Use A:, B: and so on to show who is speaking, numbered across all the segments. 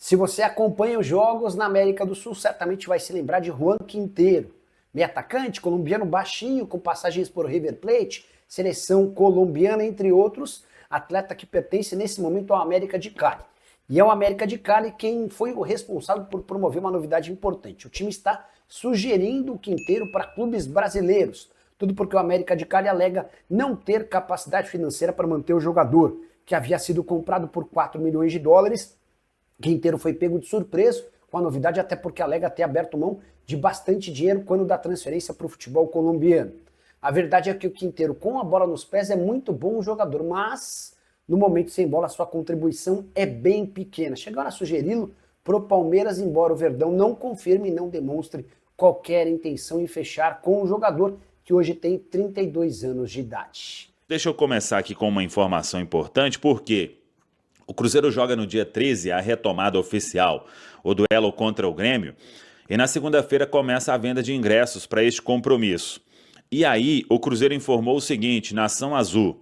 A: Se você acompanha os jogos na América do Sul, certamente vai se lembrar de Juan Quintero, meio atacante colombiano baixinho, com passagens por River Plate, seleção colombiana, entre outros, atleta que pertence nesse momento ao América de Cali. E é o América de Cali quem foi o responsável por promover uma novidade importante. O time está sugerindo o Quintero para clubes brasileiros. Tudo porque o América de Cali alega não ter capacidade financeira para manter o jogador, que havia sido comprado por 4 milhões de dólares. Quintero foi pego de surpresa com a novidade, até porque alega ter aberto mão de bastante dinheiro quando da transferência para o futebol colombiano. A verdade é que o Quintero, com a bola nos pés, é muito bom jogador, mas no momento sem bola sua contribuição é bem pequena. Chegaram a sugeri-lo pro Palmeiras, embora o Verdão não confirme e não demonstre qualquer intenção em fechar com o jogador, que hoje tem 32 anos de idade.
B: Deixa eu começar aqui com uma informação importante, porque o Cruzeiro joga no dia 13 a retomada oficial, o duelo contra o Grêmio, e na segunda-feira começa a venda de ingressos para este compromisso. E aí o Cruzeiro informou o seguinte: Nação Azul,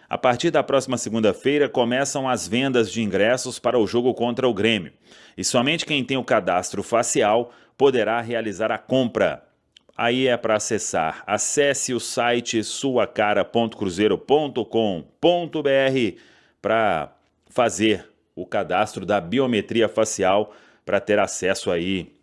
B: a partir da próxima segunda-feira começam as vendas de ingressos para o jogo contra o Grêmio, e somente quem tem o cadastro facial poderá realizar a compra. Aí é para acessar. Acesse o site suacara.cruzeiro.com.br para fazer o cadastro da biometria facial para ter acesso aí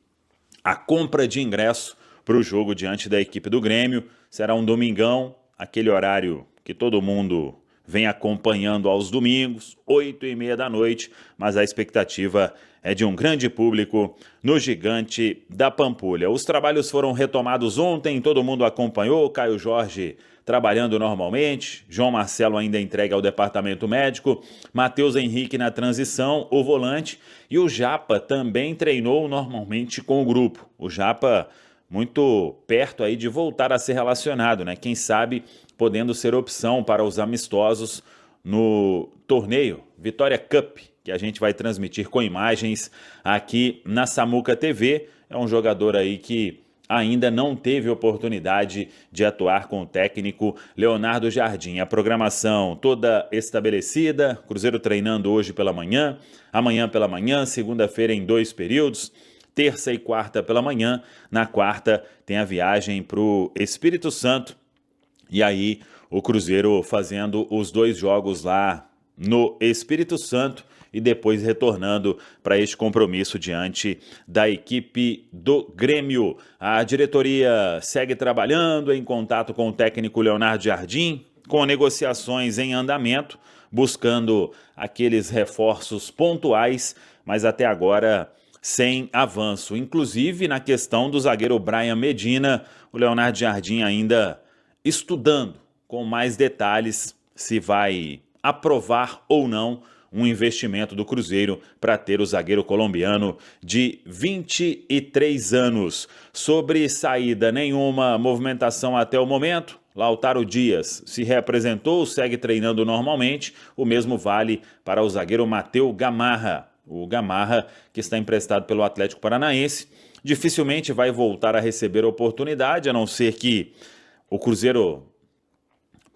B: à compra de ingresso para o jogo diante da equipe do Grêmio. Será um domingão, aquele horário que todo mundo vem acompanhando aos domingos, 8h30 da noite, mas a expectativa é de um grande público no Gigante da Pampulha. Os trabalhos foram retomados ontem, todo mundo acompanhou, Caio Jorge trabalhando normalmente, João Marcelo ainda entregue ao departamento médico, Matheus Henrique na transição, o volante, e o Japa também treinou normalmente com o grupo. O Japa muito perto aí de voltar a ser relacionado, né? Quem sabe podendo ser opção para os amistosos no torneio Vitória Cup, que a gente vai transmitir com imagens aqui na Samuca TV. É um jogador aí que ainda não teve oportunidade de atuar com o técnico Leonardo Jardim. A programação toda estabelecida, Cruzeiro treinando hoje pela manhã, amanhã pela manhã, segunda-feira em 2 períodos, terça e quarta pela manhã. Na quarta tem a viagem para o Espírito Santo, e aí o Cruzeiro fazendo os 2 jogos lá no Espírito Santo e depois retornando para este compromisso diante da equipe do Grêmio. A diretoria segue trabalhando em contato com o técnico Leonardo Jardim, com negociações em andamento, buscando aqueles reforços pontuais, mas até agora sem avanço. Inclusive na questão do zagueiro Brian Medina, o Leonardo Jardim ainda estudando com mais detalhes se vai aprovar ou não um investimento do Cruzeiro para ter o zagueiro colombiano de 23 anos. Sobre saída, nenhuma movimentação até o momento. Lautaro Dias se reapresentou, segue treinando normalmente. O mesmo vale para o zagueiro Matheus Gamarra. O Gamarra, que está emprestado pelo Atlético Paranaense, dificilmente vai voltar a receber oportunidade, a não ser que o Cruzeiro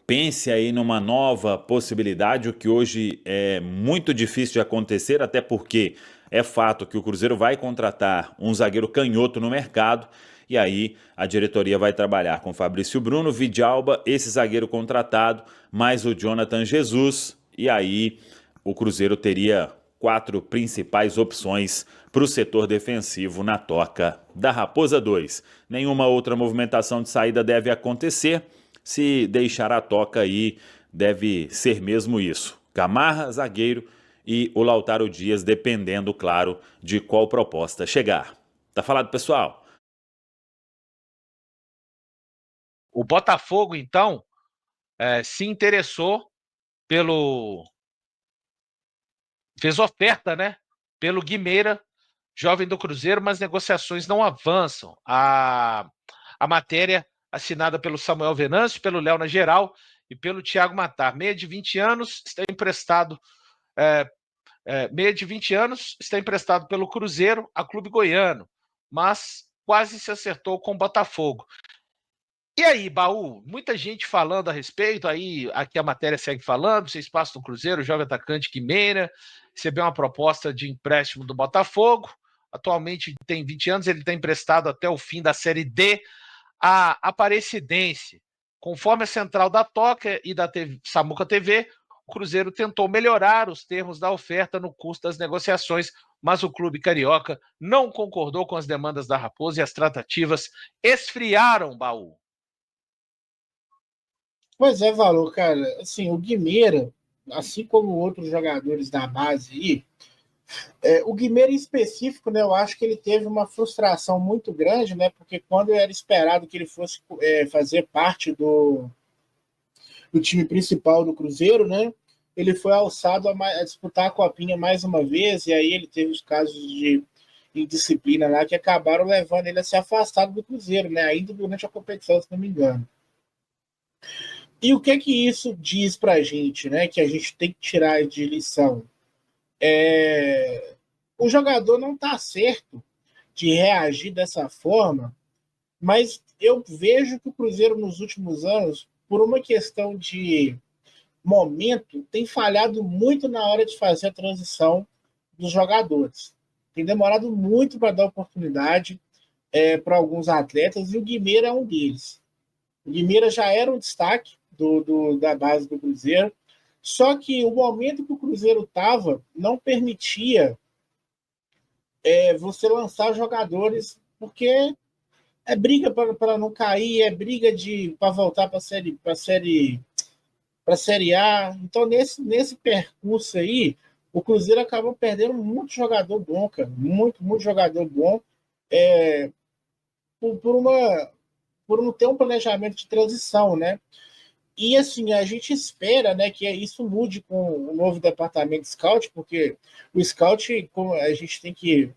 B: pense aí numa nova possibilidade, o que hoje é muito difícil de acontecer, até porque é fato que o Cruzeiro vai contratar um zagueiro canhoto no mercado, e aí a diretoria vai trabalhar com Fabrício Bruno, Vidalba, esse zagueiro contratado, mais o Jonathan Jesus, e aí o Cruzeiro teria 4 principais opções para o setor defensivo na toca da Raposa 2. Nenhuma outra movimentação de saída deve acontecer. Se deixar a toca aí, deve ser mesmo isso. Gamarra, zagueiro, e o Lautaro Dias, dependendo, claro, de qual proposta chegar. Tá falado, pessoal?
C: O Botafogo, então, se interessou fez oferta, né? Pelo Guimeira, jovem do Cruzeiro, mas negociações não avançam. A matéria assinada pelo Samuel Venâncio, pelo Léo na Geral e pelo Thiago Matar. Meia de 20 anos, está emprestado pelo Cruzeiro a clube goiano, mas quase se acertou com o Botafogo. E aí, Baú, muita gente falando a respeito, aí aqui a matéria segue falando, vocês passam no Cruzeiro, jovem atacante Guimeira, recebeu uma proposta de empréstimo do Botafogo, atualmente tem 20 anos, ele está emprestado até o fim da Série D à Aparecidense. Conforme a central da Toca e da Samuca TV, o Cruzeiro tentou melhorar os termos da oferta no curso das negociações, mas o clube carioca não concordou com as demandas da Raposa e as tratativas esfriaram, Baú.
D: Pois é, Valor, cara. Assim, o Guimeira, assim como outros jogadores da base aí, o Guimeira em específico, né, eu acho que ele teve uma frustração muito grande, né, porque quando era esperado que ele fosse fazer parte do time principal do Cruzeiro, né, ele foi alçado a disputar a Copinha mais uma vez, e aí ele teve os casos de indisciplina lá que acabaram levando ele a se afastar do Cruzeiro, né, ainda durante a competição, se não me engano. E o que isso diz para a gente, né? Que a gente tem que tirar de lição. O jogador não está certo de reagir dessa forma, mas eu vejo que o Cruzeiro nos últimos anos, por uma questão de momento, tem falhado muito na hora de fazer a transição dos jogadores. Tem demorado muito para dar oportunidade para alguns atletas e o Guimeira é um deles. O Guimeira já era um destaque da base do Cruzeiro, só que o momento que o Cruzeiro estava não permitia você lançar jogadores, porque é briga para não cair, é briga para voltar para a série A. Então, nesse percurso aí, o Cruzeiro acabou perdendo muito jogador bom, cara. Muito jogador bom. Por não ter um planejamento de transição, né? E assim, a gente espera, né, que isso mude com o novo departamento de scout, porque o scout, a gente tem que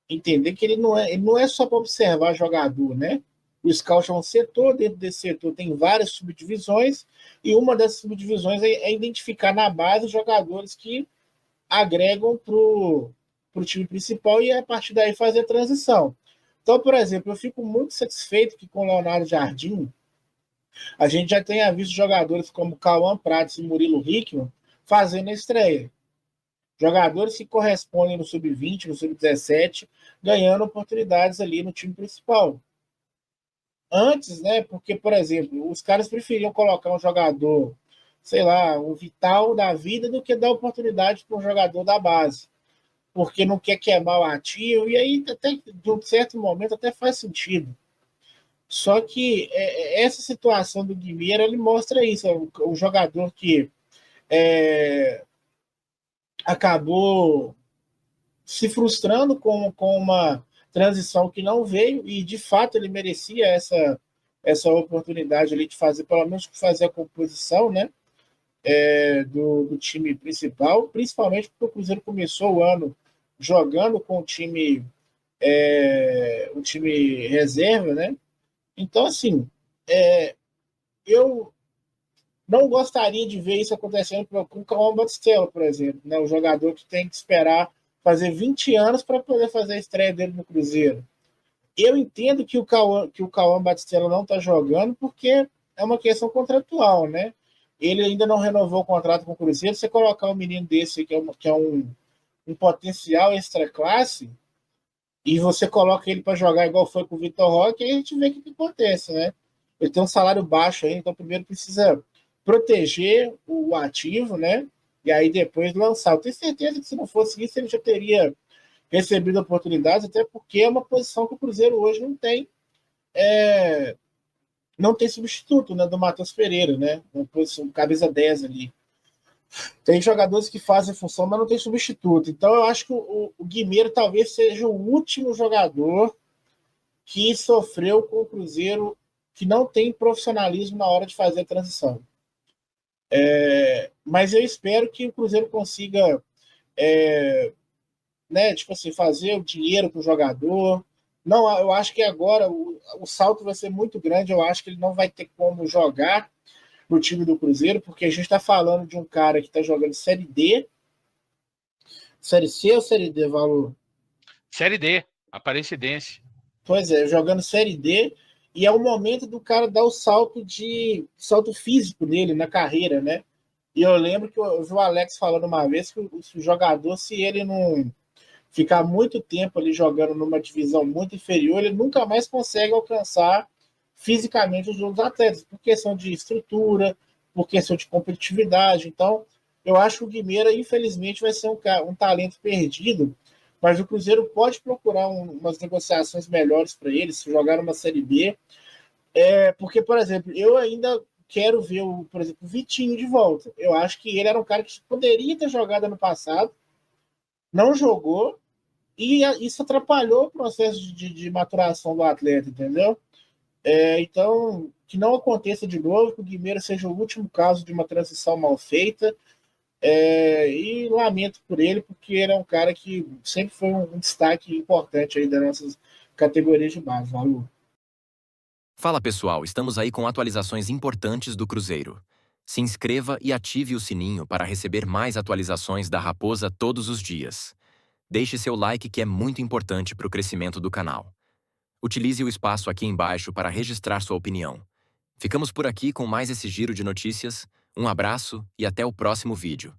D: entender que ele não é só para observar jogador, né? O scout é um setor, dentro desse setor tem várias subdivisões, e uma dessas subdivisões é identificar na base jogadores que agregam para o time principal e a partir daí fazer a transição. Então, por exemplo, eu fico muito satisfeito que com o Leonardo Jardim, a gente já tenha visto jogadores como Cauã Prates e Murilo Hickman fazendo a estreia. Jogadores que correspondem no sub-20, no sub-17, ganhando oportunidades ali no time principal. Antes, né, porque, por exemplo, os caras preferiam colocar um jogador, sei lá, um Vital da vida do que dar oportunidade para um jogador da base. Porque não quer queimar o ativo, e aí, até de um certo momento, até faz sentido. Só que essa situação do Guimeira, ele mostra isso, um jogador que acabou se frustrando com uma transição que não veio, e de fato ele merecia essa oportunidade ali de fazer, pelo menos fazer a composição, né, do time principal, principalmente porque o Cruzeiro começou o ano jogando com o time reserva, né? Então, assim, eu não gostaria de ver isso acontecendo com o Cauã Batistella, por exemplo, né? O jogador que tem que esperar fazer 20 anos para poder fazer a estreia dele no Cruzeiro. Eu entendo que o Cauã Batistella não está jogando porque é uma questão contratual, né? Ele ainda não renovou o contrato com o Cruzeiro. Você colocar um menino desse que é um potencial extra-classe e você coloca ele para jogar igual foi com o Vitor Roque, aí a gente vê o que acontece, né? Ele tem um salário baixo aí, então primeiro precisa proteger o ativo, né? E aí depois lançar. Eu tenho certeza que se não fosse isso, ele já teria recebido oportunidades, até porque é uma posição que o Cruzeiro hoje não tem substituto, né, do Matheus Pereira, né? Uma posição, camisa 10 ali. Tem jogadores que fazem função, mas não tem substituto. Então eu acho que o Guimeira talvez seja o último jogador que sofreu com o Cruzeiro, que não tem profissionalismo na hora de fazer a transição. Mas eu espero que o Cruzeiro consiga né, tipo assim, fazer o dinheiro para o jogador. Não, eu acho que agora o salto vai ser muito grande. Eu acho que ele não vai ter como jogar no time do Cruzeiro, porque a gente está falando de um cara que está jogando Série D. Série C ou Série D, Valor?
C: Série D, Aparecidense.
D: Pois é, jogando Série D E é o momento do cara dar o salto físico nele na carreira, né? E eu lembro que eu vi o Alex falando uma vez que o jogador, se ele não ficar muito tempo ali jogando numa divisão muito inferior, ele nunca mais consegue alcançar fisicamente os outros atletas, por questão de estrutura, por questão de competitividade. Então, eu acho que o Guimeira, infelizmente, vai ser um talento perdido, mas o Cruzeiro pode procurar umas negociações melhores para ele, se jogar numa Série B. Porque, por exemplo, eu ainda quero ver, por exemplo, o Vitinho de volta. Eu acho que ele era um cara que poderia ter jogado ano passado, não jogou, e isso atrapalhou o processo de maturação do atleta, entendeu? Então, que não aconteça de novo, que o Guimeira seja o último caso de uma transição mal feita, e lamento por ele, porque ele é um cara que sempre foi um destaque importante aí das nossas categorias de base, valeu.
E: Fala pessoal, estamos aí com atualizações importantes do Cruzeiro. Se inscreva e ative o sininho para receber mais atualizações da Raposa todos os dias. Deixe seu like que é muito importante para o crescimento do canal. Utilize o espaço aqui embaixo para registrar sua opinião. Ficamos por aqui com mais esse giro de notícias. Um abraço e até o próximo vídeo.